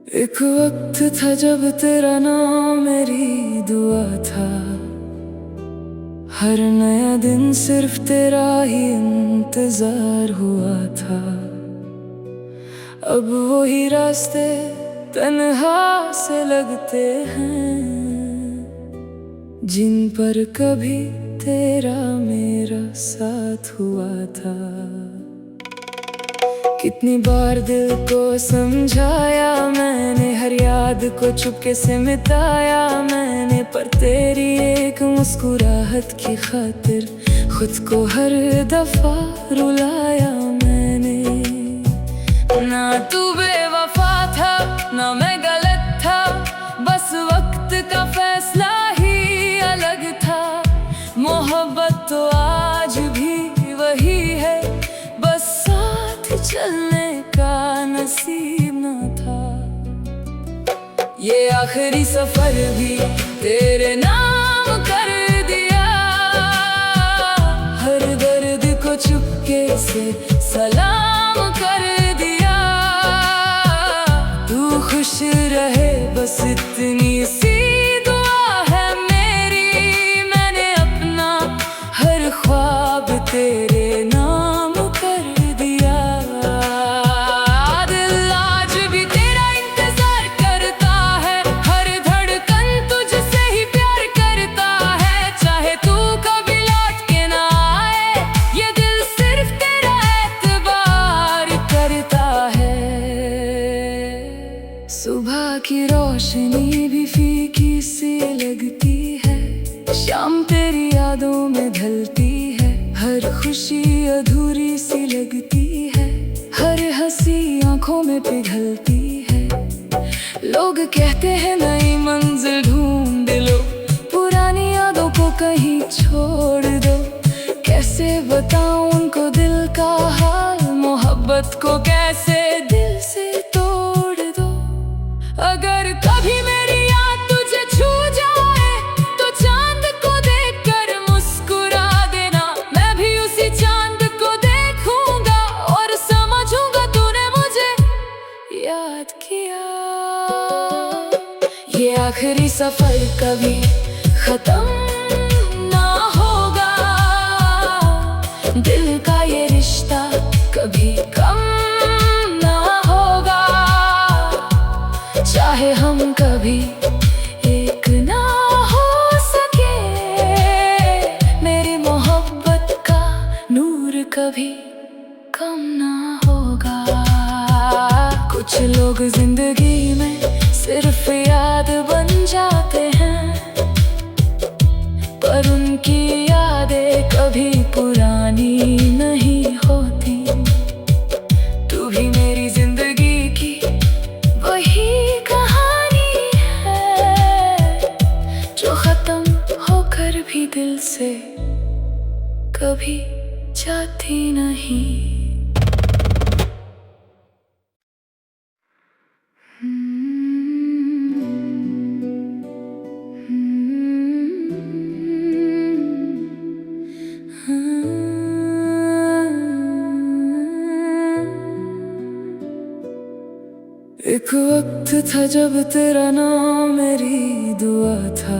एक वक्त था जब तेरा नाम मेरी दुआ था। हर नया दिन सिर्फ तेरा ही इंतजार हुआ था। अब वही रास्ते तन्हा से लगते हैं जिन पर कभी तेरा मेरा साथ हुआ था। कितनी बार दिल को समझाया मैंने, हर याद को चुपके से मिटाया मैंने, पर तेरी एक मुस्कुराहट की खातिर खुद को हर दफा रुलाया मैंने। ना तू बेवफा था ना मैं गलत था, बस वक्त का फैसला ही अलग था। मोहब्बत तो आज भी वही है, बस साथ चलने का नसीब न था। ये आखिरी सफर भी तेरे नाम कर दिया, हर दर्द को चुपके से सलाम कर दिया। तू खुश रहे बस इतनी सी दुआ है मेरी, मैंने अपना हर ख्वाब तेरे नाम कर दिया। दिल आज भी तेरा इंतजार करता है, हर धड़कन तुझसे ही प्यार करता है। चाहे तू कभी लौट के ना आए, ये दिल सिर्फ तेरा एतबार करता है। सुबह की रोशनी भी फीकी सी लगती है, शाम तेरी यादों में ढलती है। हर खुशी अधूरी सी लगती है, हर हंसी आंखों में पिघलती है। लोग कहते हैं नई मंजिल ढूंढ लो, पुरानी यादों को कहीं छोड़ दो। कैसे बताऊं उनको दिल का हाल, मोहब्बत को कैसे दिल से तोड़ दो। अगर कभी मेरी याद तुझे छू जाए तो चांद को देखकर मुस्कुरा देना। मैं भी उसी चांद को देखूंगा और समझूंगा तूने मुझे याद किया। ये आखिरी सफर कभी खत्म ना होगा, दिल का ये रिश्ता कभी कम ना होगा। चाहे हम कभी एक ना हो सके, मेरी मोहब्बत का नूर कभी कम ना होगा। कुछ लोग जिंदगी में सिर्फ याद बन जाते हैं, पर उनकी यादें कभी पुरानी नहीं होती। तू भी मेरी जिंदगी की वही कहानी है, जो खत्म होकर भी दिल से कभी जाती नहीं। एक वक्त था जब तेरा नाम मेरी दुआ था।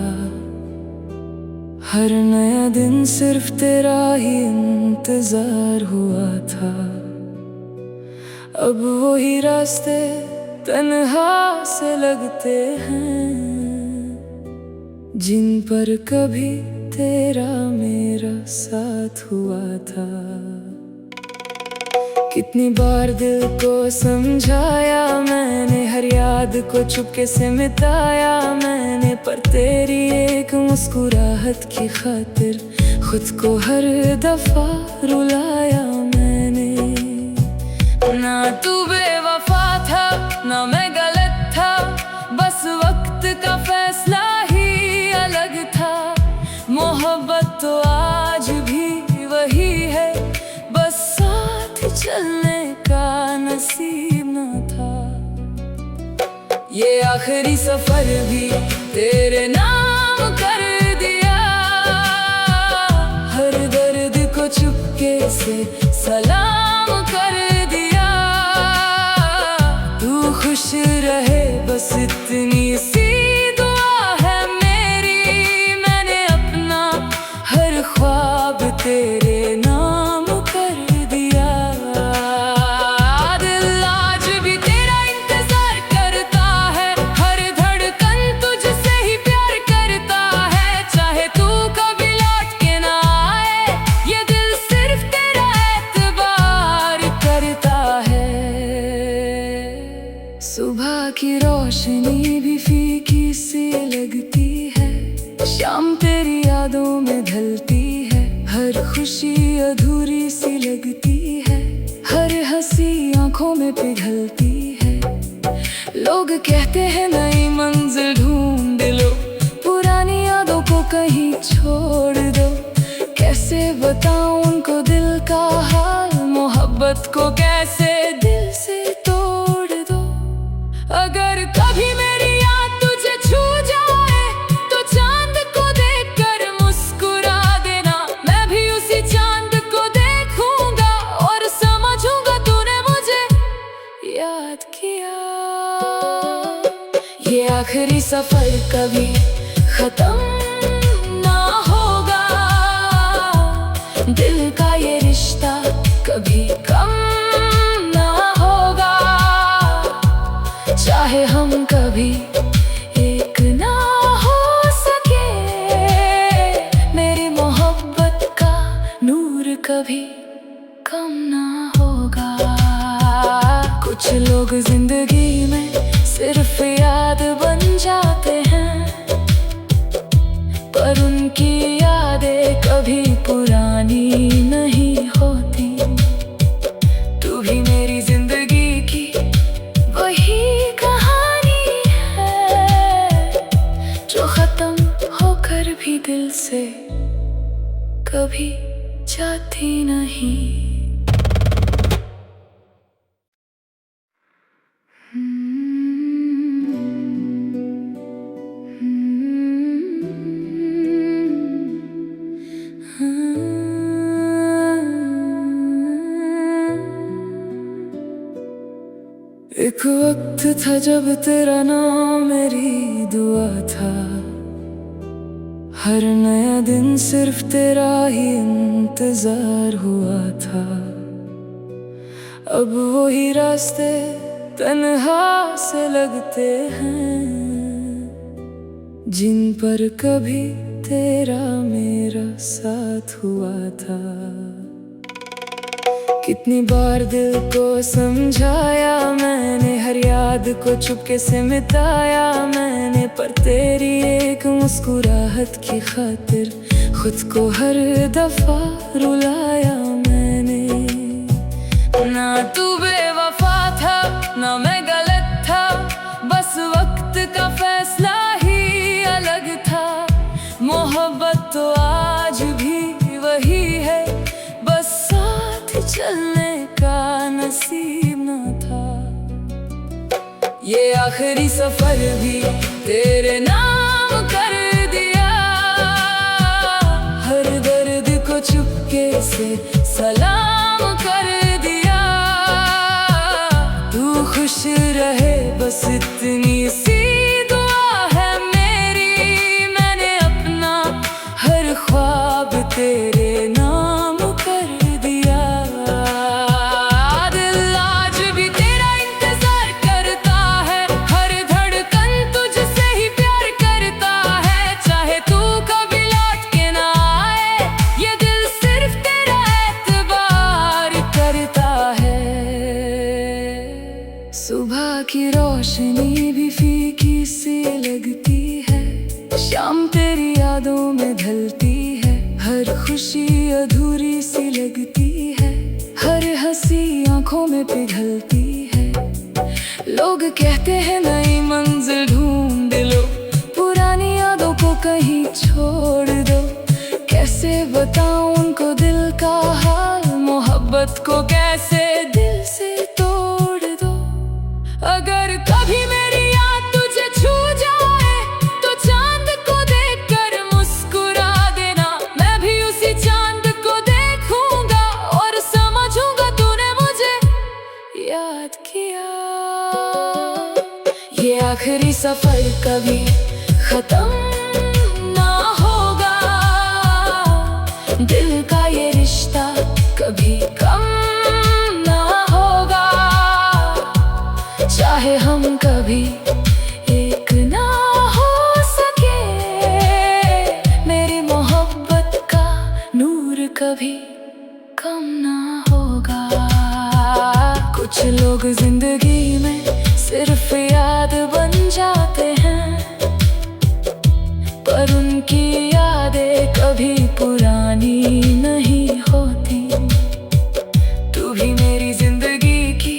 हर नया दिन सिर्फ तेरा ही इंतजार हुआ था। अब वही रास्ते तन्हा से लगते हैं जिन पर कभी तेरा मेरा साथ हुआ था। कितनी बार दिल को समझाया मैंने, हर याद को चुपके से मिटाया मैंने, पर तेरी एक मुस्कुराहट की खातिर खुद को हर दफा रुलाया मैंने। ना तू बेवफा था ना मैं गलत था, बस वक्त का फैसला ही अलग था। मोहब्बत तो आज भी वही है, बस साथ चलने का नसीब न था। ये आखिरी सफर भी तेरे नाम कर दिया, हर दर्द को चुपके से सलाम कर दिया। तू खुश खुश रहे बस इतनी सी दुआ है मेरी। मैंने अपना हर ख्वाब तेरे नाम कर दिया। दिल आज भी तेरा इंतजार करता है, हर धड़कन तुझसे ही प्यार करता है। चाहे तू कभी लौट के ना आए, ये दिल सिर्फ तेरा एतबार करता है। सुबह की रोशनी भी फीकी सी लगती है, शाम तेरी यादों में ढलती है। हर खुशी अधूरी सी लगती है, हर हंसी आंखों में पिघलती है। लोग कहते हैं नई मंजिल ढूंढ लो, पुरानी यादों को कहीं छोड़ दो। कैसे बताऊं उनको दिल का हाल, मोहब्बत को कैसे दिल से तोड़ दो। अगर कभी मेरी याद तुझे छू जाए तो चांद को देखकर मुस्कुरा देना। मैं भी उसी चांद को देखूंगा और समझूंगा तूने मुझे याद किया। ये आखिरी सफर कभी खत्म ना होगा, दिल का ये रिश्ता कभी कम ना होगा। चाहे हम कभी एक ना हो सके, मेरी मोहब्बत का नूर कभी कम ना होगा। कुछ लोग जिंदगी में सिर्फ याद बन जाते हैं, पर उनकी यादें कभी पुरानी नहीं होती। तू भी मेरी जिंदगी की वही कहानी है, जो खत्म होकर भी दिल से कभी जाती नहीं। एक वक्त था जब तेरा नाम मेरी दुआ था, हर नया दिन सिर्फ तेरा ही इंतजार हुआ था। अब वही रास्ते तन्हा से लगते हैं, जिन पर कभी तेरा मेरा साथ हुआ था। कितनी बार दिल को समझाया मैंने, हर याद को चुपके से मिटाया मैंने, पर तेरी एक मुस्कुराहट की खातिर खुद को हर दफा रुलाया मैंने। ना तू बेवफा था ना मैं गलत था, बस वक्त का फैसला ही अलग था। मोहब्बत तो आज भी वही है, बस साथ चलने का नसीब न था। ये आखिरी सफर भी तेरे नाम कर दिया, हर दर्द को चुपके से सलाम कर दिया। तू खुश रहे बस इतनी सी दुआ है मेरी। मैंने अपना हर ख्वाब तेरे नाम कर दिया। दिल आज भी तेरा इंतजार करता है, हर धड़कन तुझसे ही प्यार करता है। चाहे तू कभी लौट के ना आए, ये दिल सिर्फ तेरा एतबार करता है। सुबह की रोशनी भी फीकी सी लगती है, शाम तेरी यादों में ढलती है। हर खुशी अधूरी सी लगती है, हर हंसी आंखों में पिघलती है। लोग कहते हैं नई मंजिल ढूंढ लो, पुरानी यादों को कहीं छोड़ दो। कैसे बताऊं उनको दिल का हाल, मोहब्बत को कैसे दिल से तोड़ दो। अगर कभी मेरी याद तुझे छू जाए तो चांद को देखकर मुस्कुरा देना। मैं भी उसी चांद को देखूंगा और समझूंगा तूने मुझे याद किया। आखिरी सफर कभी खत्म ना होगा, दिल का ये रिश्ता कभी कम ना होगा। चाहे हम कभी एक ना हो सके, मेरी मोहब्बत का नूर कभी कम ना होगा। कुछ लोग जिंदगी में सिर्फ याद बन जाते हैं, पर उनकी यादें कभी पुरानी नहीं होती। तू भी मेरी जिंदगी की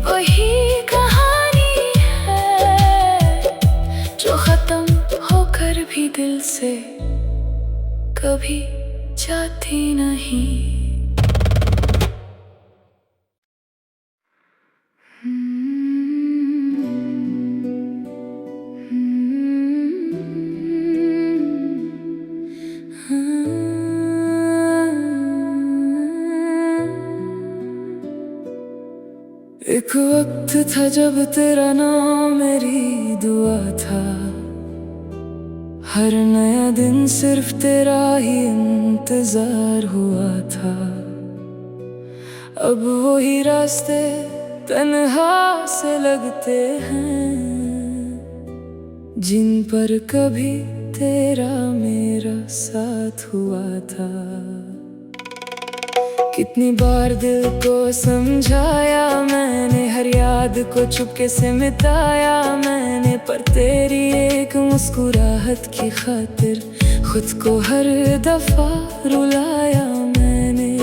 वही कहानी है, जो खत्म होकर भी दिल से कभी जाती नहीं। एक वक्त था जब तेरा नाम मेरी दुआ था, हर नया दिन सिर्फ तेरा ही इंतजार हुआ था। अब वही रास्ते तन्हा से लगते हैं, जिन पर कभी तेरा मेरा साथ हुआ था। कितनी बार दिल को समझाया मैंने, हर याद को चुपके से मिटाया मैंने, पर तेरी एक मुस्कुराहट की खातिर खुद को हर दफा रुलाया मैंने।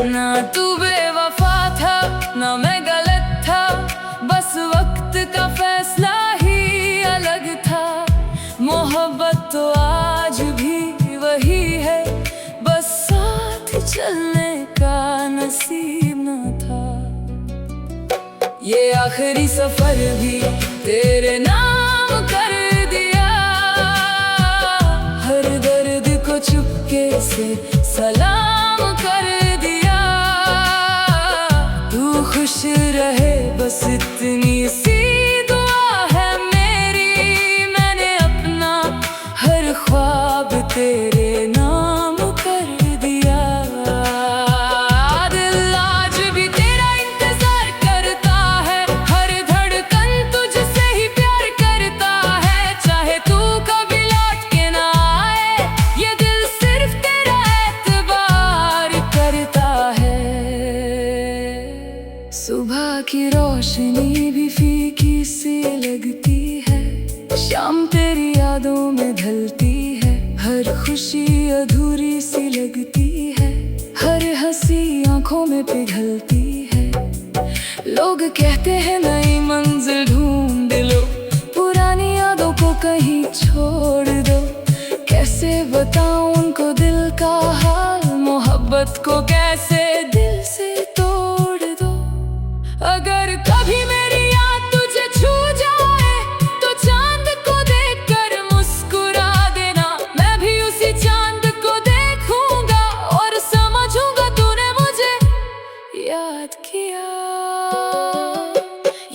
ना तू बेवफा था ना मैं गलत था, बस वक्त का फैसला ही अलग था। मोहब्बत तो आज भी वही है, बस साथ चलने का नसीब न था। ये आखिरी सफर भी तेरे नाम कर दिया, हर दर्द को चुपके से सलाम कर दिया। तू खुश रहे बस इतनी सी दुआ है मेरी, मैंने अपना हर ख्वाब तेरे नाम कर दिया। दिल आज भी तेरा इंतजार करता है, हर धड़कन तुझसे ही प्यार करता है। चाहे तू कभी लौट के ना आए, ये दिल सिर्फ तेरा एतबार करता है। सुबह की रोशनी भी फीकी सी लगती है, शाम तेरी यादों में ढलती है। हर खुशी अधूरी सी लगती है, हर हंसी आंखों में पिघलती है। लोग कहते हैं नई मंजिल ढूंढ लो, पुरानी यादों को कहीं छोड़ दो। कैसे बताऊं उनको दिल का हाल, मोहब्बत को कैसे दिल से तोड़ दो। अगर कभी मेरी याद तुझे छू जाए, तो चांद को देखकर मुस्कुरा देना। मैं भी उसी चांद को देखूंगा और समझूंगा तूने मुझे याद किया।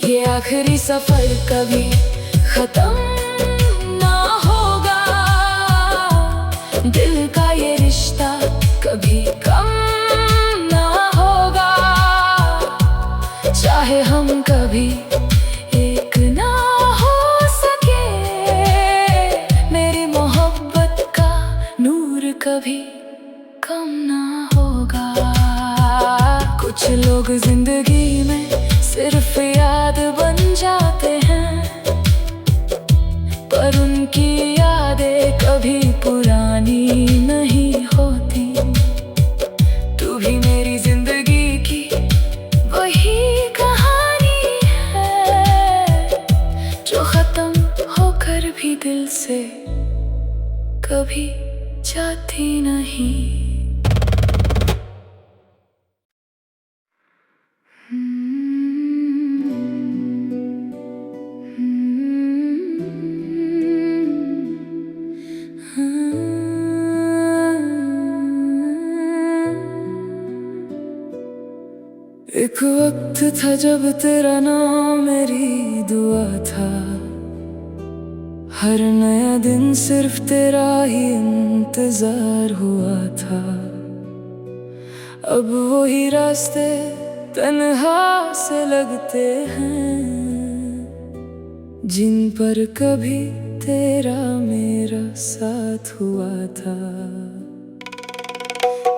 ये आखिरी सफर कभी खत्म ना होगा, दिल का ये रिश्ता कभी कम ना होगा। चाहे हम कभी एक ना हो सके, मेरी मोहब्बत का नूर कभी कम ना होगा। कुछ लोग जिंदगी में सिर्फ याद बन जाते हैं, पर उनकी यादें कभी पुरानी नहीं होती। तू भी मेरी जिंदगी की वही कहानी है, जो खत्म होकर भी दिल से कभी जाती नहीं। एक एक वक्त था जब तेरा नाम मेरी दुआ था, हर नया दिन सिर्फ तेरा ही इंतजार हुआ था। अब वही रास्ते तन्हा से लगते हैं, जिन पर कभी तेरा मेरा साथ हुआ था।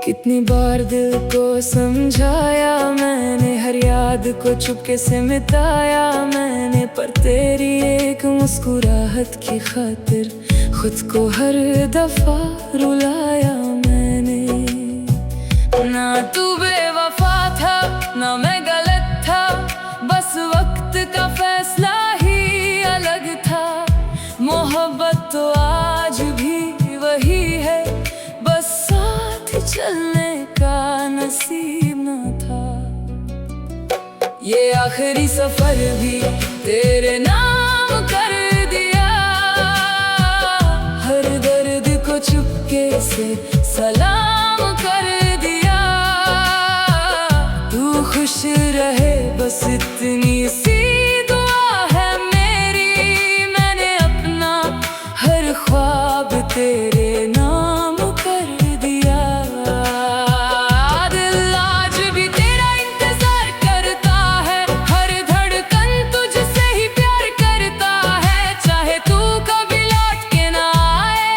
कितनी बार दिल को समझाया मैंने, हर याद को चुपके से मिटाया मैंने, पर तेरी एक मुस्कुराहट की खातिर खुद को हर दफा रुलाया मैंने। ना तू बेवफा था ना मैं गलत था, बस वक्त का फैसला ही अलग था। मोहब्बत तो आज भी वही है, बस साथ चलने का नसीब न था। ये आखिरी सफर भी तेरे नाम कर दिया, हर दर्द को चुपके से सलाम कर दिया। तू खुश रहे बस इतनी सी दुआ है मेरी, मैंने अपना हर ख्वाब तेरे नाम कर दिया। दिल आज भी तेरा इंतजार करता है, हर धड़कन तुझसे ही प्यार करता है। चाहे तू कभी लौट के ना आए,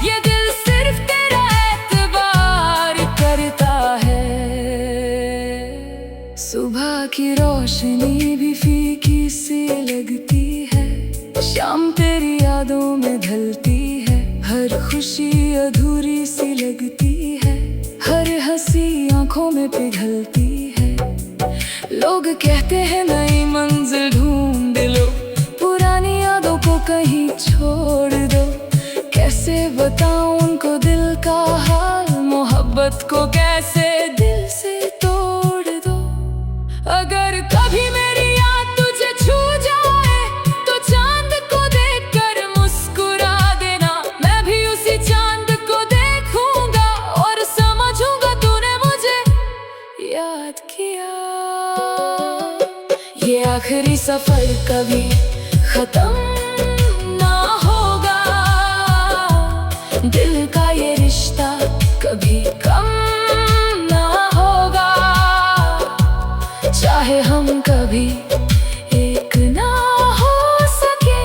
ये दिल सिर्फ तेरा एतबार करता है। सुबह की रोशनी भी फीकी सी लगती है, शाम तेरी यादों में ढलती है। हर खुशी अधूरी सी लगती है, हर हंसी आंखों में पिघलती है। लोग कहते हैं नई मंजिल ढूंढ लो, पुरानी यादों को कहीं छोड़ दो। कैसे बताऊं उनको दिल का हाल, मोहब्बत को कैसे दिल से तोड़ दो। अगर कभी मेरी याद तुझे छू जाए, तो चांद को देखकर मुस्कुरा देना। मैं भी उसी चांद को देखूंगा और समझूंगा तूने मुझे याद किया। ये आखिरी सफर कभी खत्म ना होगा, दिल का ये रिश्ता कभी कम ना होगा। चाहे हम कभी एक ना हो सके,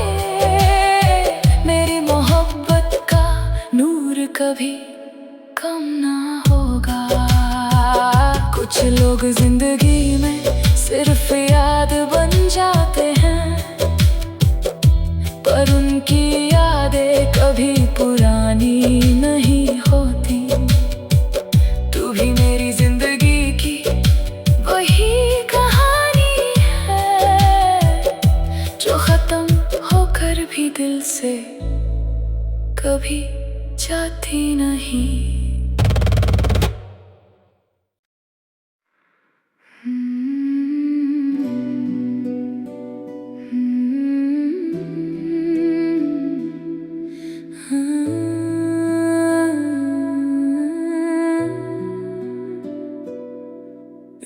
मेरी मोहब्बत का नूर कभी कम ना होगा। कुछ लोग जिंदगी में सिर्फ याद बन जाते हैं, पर उनकी यादें कभी पुरानी नहीं होती। तू भी मेरी जिंदगी की वही कहानी है, जो खत्म होकर भी दिल से कभी जाती नहीं।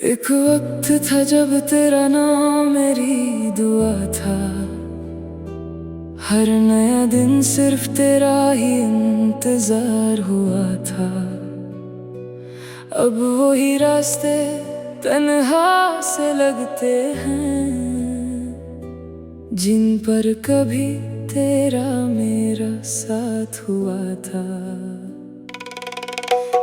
एक वक्त था जब तेरा नाम मेरी दुआ था, हर नया दिन सिर्फ तेरा ही इंतजार हुआ था। अब वही रास्ते तन्हा से लगते हैं, जिन पर कभी तेरा मेरा साथ हुआ था।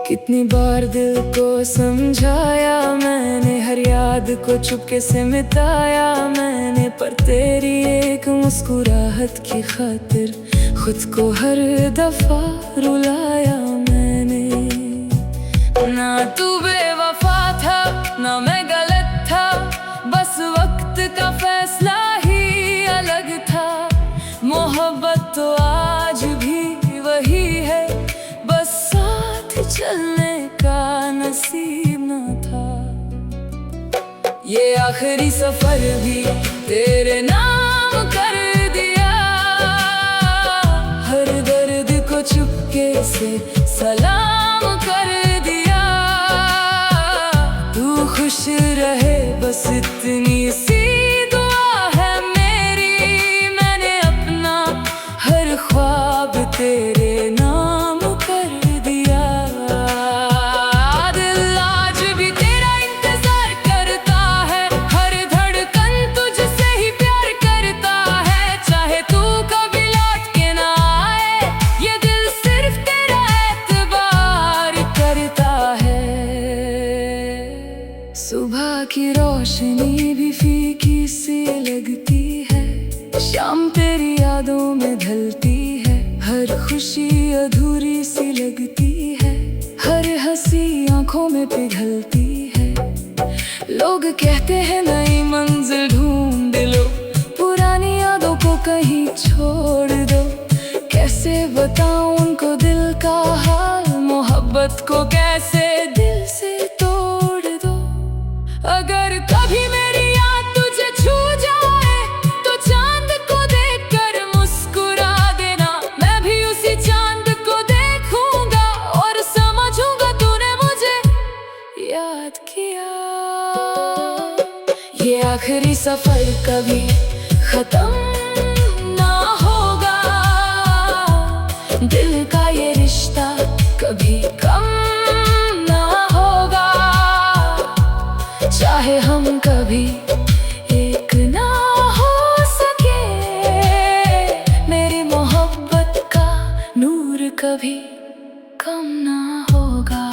कितनी बार दिल को समझाया मैंने, हर याद को चुपके से मिटाया मैंने, पर तेरी एक मुस्कुराहट की खातिर खुद को हर दफा रुलाया मैंने। ना तू बेवफा था ना मैं गलत था, बस वक्त का फैसला ही अलग था। मोहब्बत तो आज भी वही है, बस साथ चलने का नसीब न था। ये आखिरी सफर भी तेरे नाम कर दिया, हर दर्द को चुपके से सलाम कर दिया। तू खुश रहे बस शाम तेरी यादों में ढलती है, हर खुशी अधूरी सी लगती है, हर हंसी आंखों में पिघलती है। लोग कहते हैं नई मंजिल ढूंढ लो, पुरानी यादों को कहीं छोड़ दो। कैसे बताऊं उनको दिल का हाल, मोहब्बत को कैसे दिल से तोड़ दो। अगर कभी मेरी याद तुझे छू जाए तो चांद को देखकर मुस्कुरा देना। मैं भी उसी चांद को देखूंगा और समझूंगा तूने मुझे याद किया। ये आखिरी सफर कभी खत्म ना होगा, दिल का ये रिश्ता कभी कम ना होगा। चाहे हम कभी एक ना हो सके, मेरी मोहब्बत का नूर कभी कम ना होगा।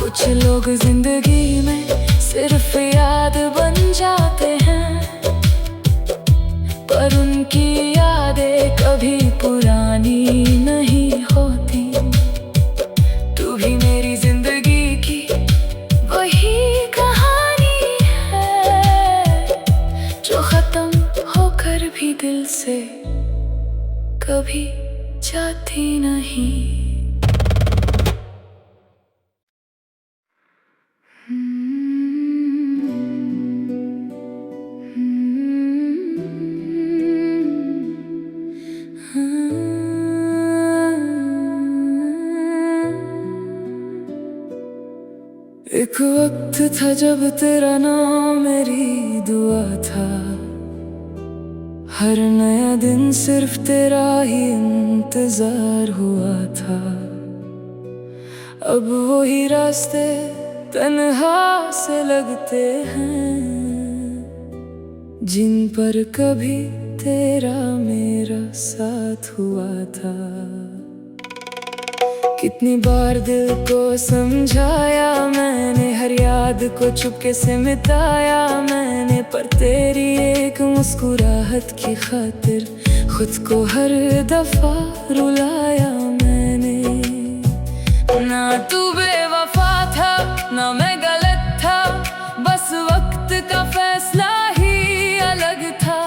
कुछ लोग जिंदगी में सिर्फ याद बन जाते हैं, पर उनकी यादें कभी पुरानी नहीं होती। तू भी मेरी जिंदगी की वही कहानी है, जो खत्म होकर भी दिल से कभी जाती नहीं। एक वक्त था जब तेरा नाम मेरी दुआ था, हर नया दिन सिर्फ तेरा ही इंतजार हुआ था। अब वही रास्ते तन्हा से लगते हैं, जिन पर कभी तेरा मेरा साथ हुआ था। कितनी बार दिल को समझाया मैंने, हर याद को चुपके से मिटाया मैंने, पर तेरी एक मुस्कुराहट की खातिर खुद को हर दफा रुलाया मैंने। ना तू बेवफा था ना मैं गलत था, बस वक्त का फैसला ही अलग था।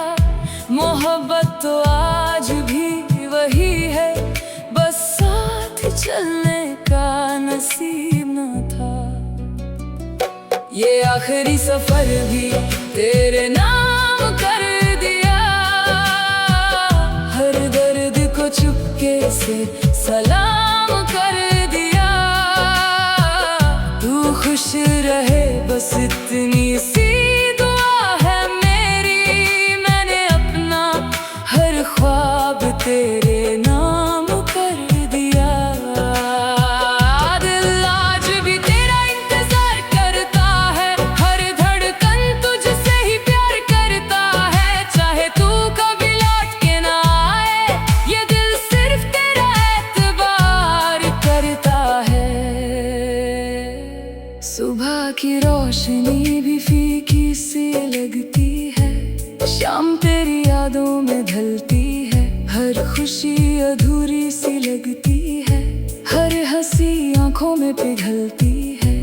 मोहब्बत तो आज भी वही है, बस साथ चलने का नसीब न था। ये आखिरी सफर भी तेरे नाम कर दिया, हर दर्द को चुपके से सलाम कर दिया। तू खुश रहे बस इतनी सी दुआ है मेरी, मैंने अपना हर ख्वाब तेरे नाम कर दिया। दिल आज भी तेरा इंतजार करता है, हर धड़कन तुझसे ही प्यार करता है। चाहे तू कभी लौट के ना आए, ये दिल सिर्फ तेरा एतबार करता है। सुबह की रोशनी भी फीकी सी लगती है, शाम तेरी यादों में ढलती है, हर खुशी अधूरी सी लगती है, हर हंसी आंखों में पिघलती है।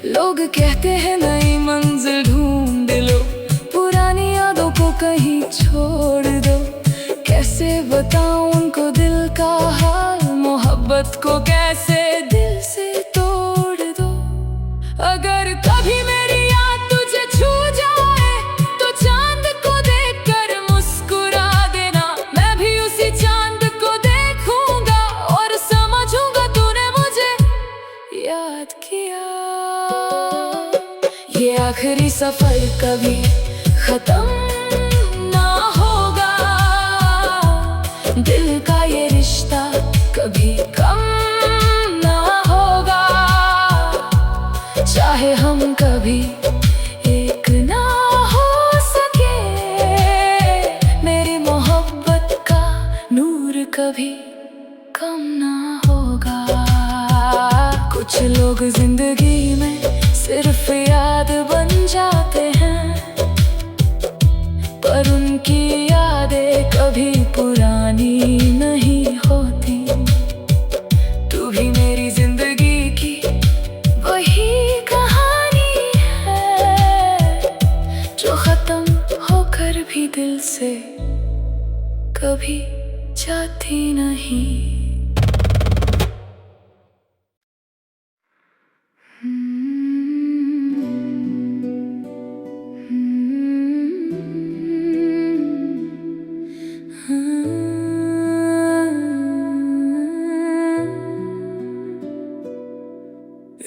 लोग कहते हैं नई मंजिल ढूंढ लो, पुरानी यादों को कहीं छोड़ दो। कैसे बताऊं उनको दिल का हाल, मोहब्बत को कैसे दिल से तोड़ दो। अगर कभी मेरी याद तुझे छू जाए तो चांद को देखकर मुस्कुरा देना। मैं भी उसी चांद को देखूंगा और समझूंगा तूने मुझे याद किया। ये आखिरी सफर कभी खत्म ना होगा, दिल का ये रिश्ता कभी कम ना होगा। चाहे हम कभी एक ना हो सके, मेरी मोहब्बत का नूर कभी कम ना होगा। कुछ लोग जिंदगी में सिर्फ याद बन जाते हैं, पर उनकी यादें कभी पुरानी नहीं होती। तू भी मेरी जिंदगी की वही कहानी है, जो खत्म होकर भी दिल से कभी जाती नहीं।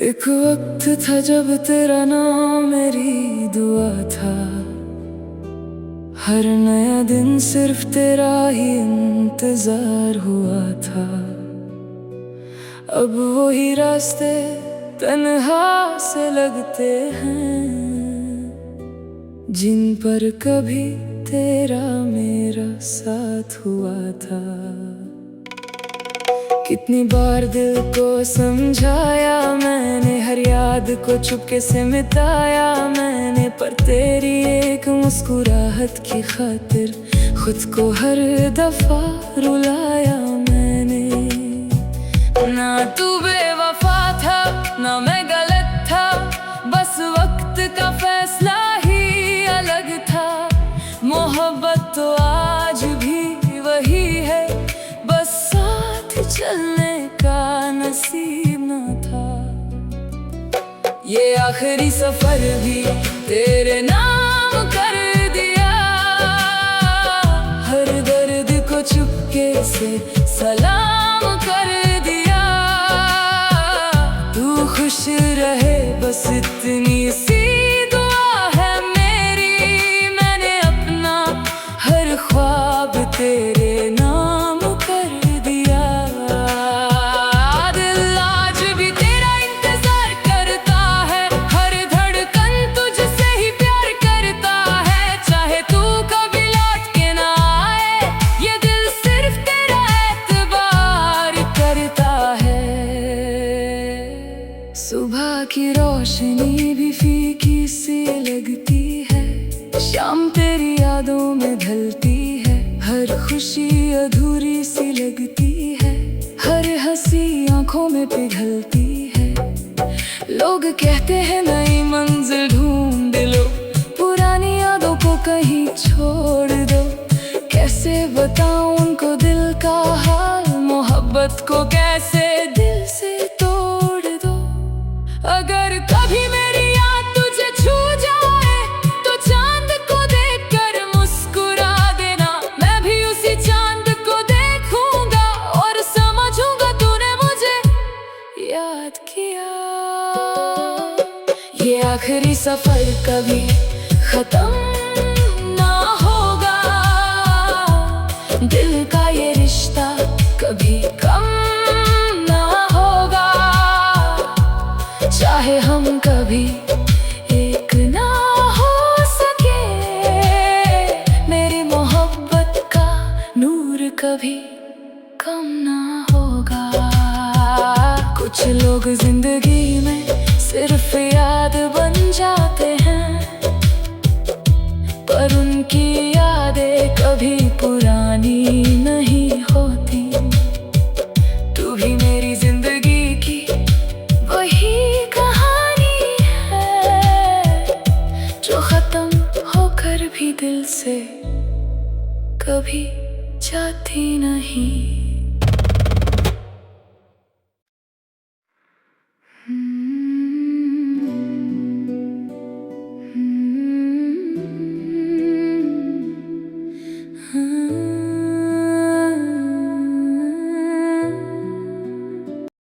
एक वक्त था जब तेरा नाम मेरी दुआ था, हर नया दिन सिर्फ तेरा ही इंतजार हुआ था। अब वही रास्ते तन्हा से लगते हैं, जिन पर कभी तेरा मेरा साथ हुआ था। कितनी बार दिल को समझाया मैंने, हर याद को चुपके से मिटाया मैंने, पर तेरी एक मुस्कुराहट की खातिर खुद को हर दफा रुलाया मैंने। ना तू बेवफा था ना मैं गलत था, बस वक्त का फैसला ही अलग था। मोहब्बत तो आज भी वही है, बस साथ चलने का नसीब न था। ये आखिरी सफर भी तेरे नाम कर दिया, हर दर्द को चुपके से सलाम कर दिया। तू खुश रहे बस इतनी सी दुआ है मेरी, मैंने अपना हर ख्वाब तेरे नाम कर दिया। दिल आज भी तेरा इंतजार करता है, हर धड़कन तुझसे ही प्यार करता है। चाहे तू कभी लौट के ना आए, ये दिल सिर्फ तेरा एतबार करता है। सुबह की रोशनी भी फीकी सी लगती है, शाम तेरी यादों में ढलती है। हर खुशी अधूरी सी लगती है, हर हंसी आंखों में पिघलती है। लोग कहते हैं नई मंजिल ढूंढ लो, पुरानी यादों को कहीं छोड़ दो। कैसे बताऊं उनको दिल का हाल, मोहब्बत को कैसे दिल से तोड़ दो। अगर कभी मेरी याद तुझे छू जाए, तो चांद को देखकर मुस्कुरा देना। मैं भी उसी चांद को देखूंगा और समझूंगा तूने मुझे याद किया। ये आखिरी सफर कभी खत्म ना होगा, दिल का ये रिश्ता कभी कम ना होगा। चाहे हम कभी एक ना हो सके, मेरी मोहब्बत का नूर कभी कम ना होगा। कुछ लोग जिंदगी में सिर्फ याद बन जाते हैं, पर उनकी यादें कभी पुरानी नहीं होती। तू भी मेरी जिंदगी की वही कहानी है, जो खत्म होकर भी दिल से कभी जाती नहीं।